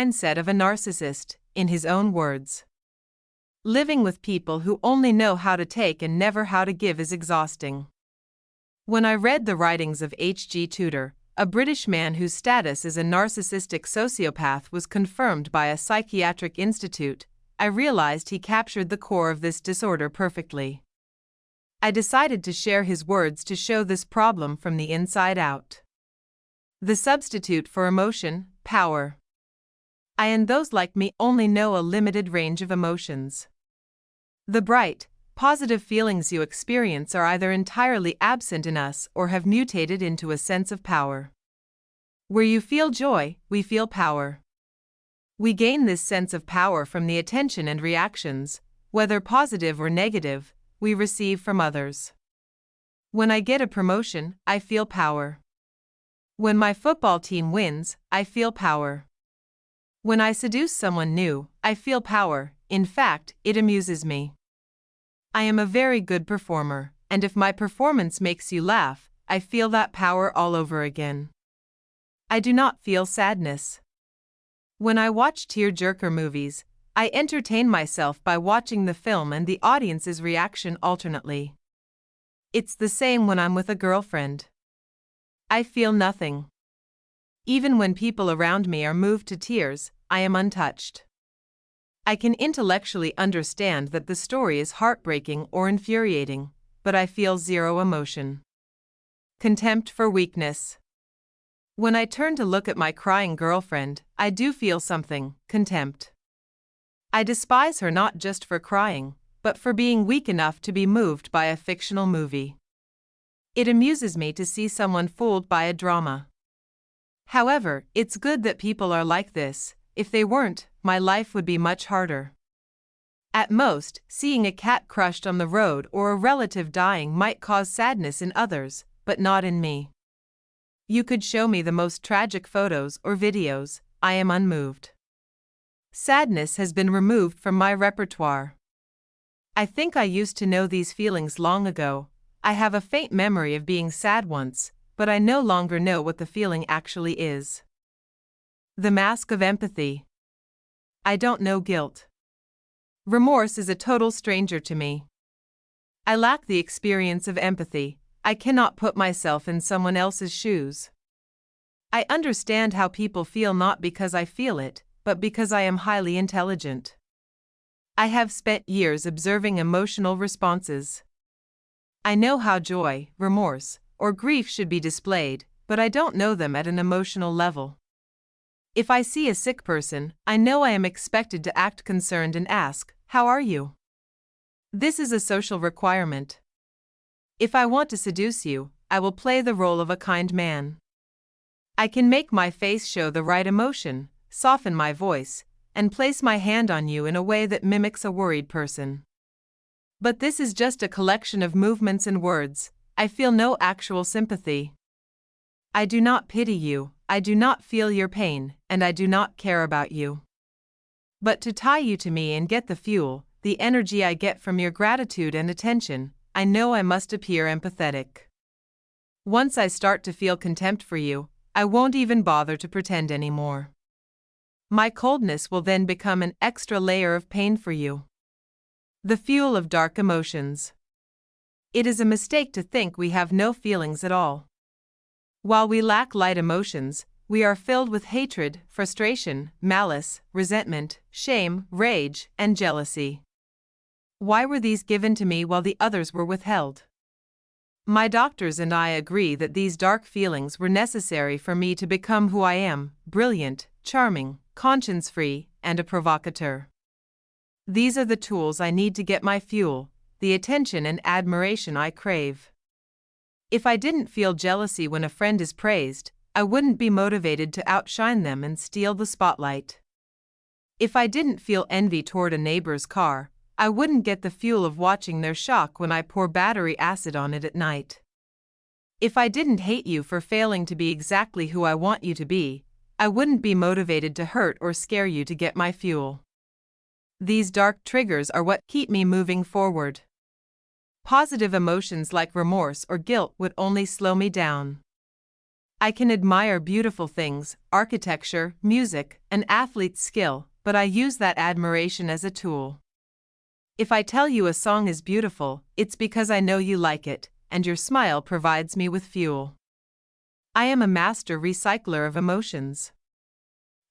mindset of a narcissist, in his own words. Living with people who only know how to take and never how to give is exhausting. When I read the writings of H.G. Tudor, a British man whose status as a narcissistic sociopath was confirmed by a psychiatric institute, I realized he captured the core of this disorder perfectly. I decided to share his words to show this problem from the inside out. The substitute for emotion, power. I and those like me only know a limited range of emotions. The bright, positive feelings you experience are either entirely absent in us or have mutated into a sense of power. Where you feel joy, we feel power. We gain this sense of power from the attention and reactions, whether positive or negative, we receive from others. When I get a promotion, I feel power. When my football team wins, I feel power. When I seduce someone new, I feel power. In fact, it amuses me. I am a very good performer, and if my performance makes you laugh, I feel that power all over again. I do not feel sadness. When I watch tear-jerker movies, I entertain myself by watching the film and the audience's reaction alternately. It's the same when I'm with a girlfriend. I feel nothing. Even when people around me are moved to tears, I am untouched. I can intellectually understand that the story is heartbreaking or infuriating, but I feel zero emotion. Contempt for weakness. When I turn to look at my crying girlfriend, I do feel something, contempt. I despise her not just for crying, but for being weak enough to be moved by a fictional movie. It amuses me to see someone fooled by a drama. However, it's good that people are like this. If they weren't, my life would be much harder. At most, seeing a cat crushed on the road or a relative dying might cause sadness in others, but not in me. You could show me the most tragic photos or videos, I am unmoved. Sadness has been removed from my repertoire. I think I used to know these feelings long ago. I have a faint memory of being sad once, but I no longer know what the feeling actually is. The mask of empathy. I don't know guilt. Remorse is a total stranger to me. I lack the experience of empathy. I cannot put myself in someone else's shoes. I understand how people feel not because I feel it, but because I am highly intelligent. I have spent years observing emotional responses. I know how joy, remorse, or grief should be displayed, but I don't know them at an emotional level. If I see a sick person, I know I am expected to act concerned and ask, "How are you?" This is a social requirement. If I want to seduce you, I will play the role of a kind man. I can make my face show the right emotion, soften my voice, and place my hand on you in a way that mimics a worried person. But this is just a collection of movements and words. I feel no actual sympathy. I do not pity you, I do not feel your pain, and I do not care about you. But to tie you to me and get the fuel, the energy I get from your gratitude and attention, I know I must appear empathetic. Once I start to feel contempt for you, I won't even bother to pretend anymore. My coldness will then become an extra layer of pain for you. The fuel of dark emotions. It is a mistake to think we have no feelings at all. While we lack light emotions, we are filled with hatred, frustration, malice, resentment, shame, rage, and jealousy. Why were these given to me while the others were withheld? My doctors and I agree that these dark feelings were necessary for me to become who I am: brilliant, charming, conscience-free, and a provocateur. These are the tools I need to get my fuel, the attention and admiration I crave. If I didn't feel jealousy when a friend is praised, I wouldn't be motivated to outshine them and steal the spotlight. If I didn't feel envy toward a neighbor's car, I wouldn't get the fuel of watching their shock when I pour battery acid on it at night. If I didn't hate you for failing to be exactly who I want you to be, I wouldn't be motivated to hurt or scare you to get my fuel. These dark triggers are what keep me moving forward. Positive emotions like remorse or guilt would only slow me down. I can admire beautiful things, architecture, music, an athlete's skill, but I use that admiration as a tool. If I tell you a song is beautiful, it's because I know you like it, and your smile provides me with fuel. I am a master recycler of emotions.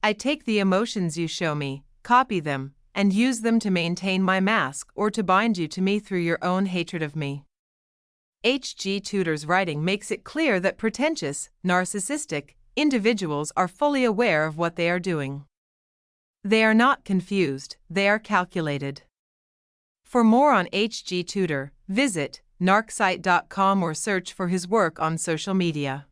I take the emotions you show me, copy them, and use them to maintain my mask or to bind you to me through your own hatred of me. H.G. Tudor's writing makes it clear that pretentious, narcissistic individuals are fully aware of what they are doing. They are not confused, they are calculated. For more on H.G. Tudor, visit narcsite.com or search for his work on social media.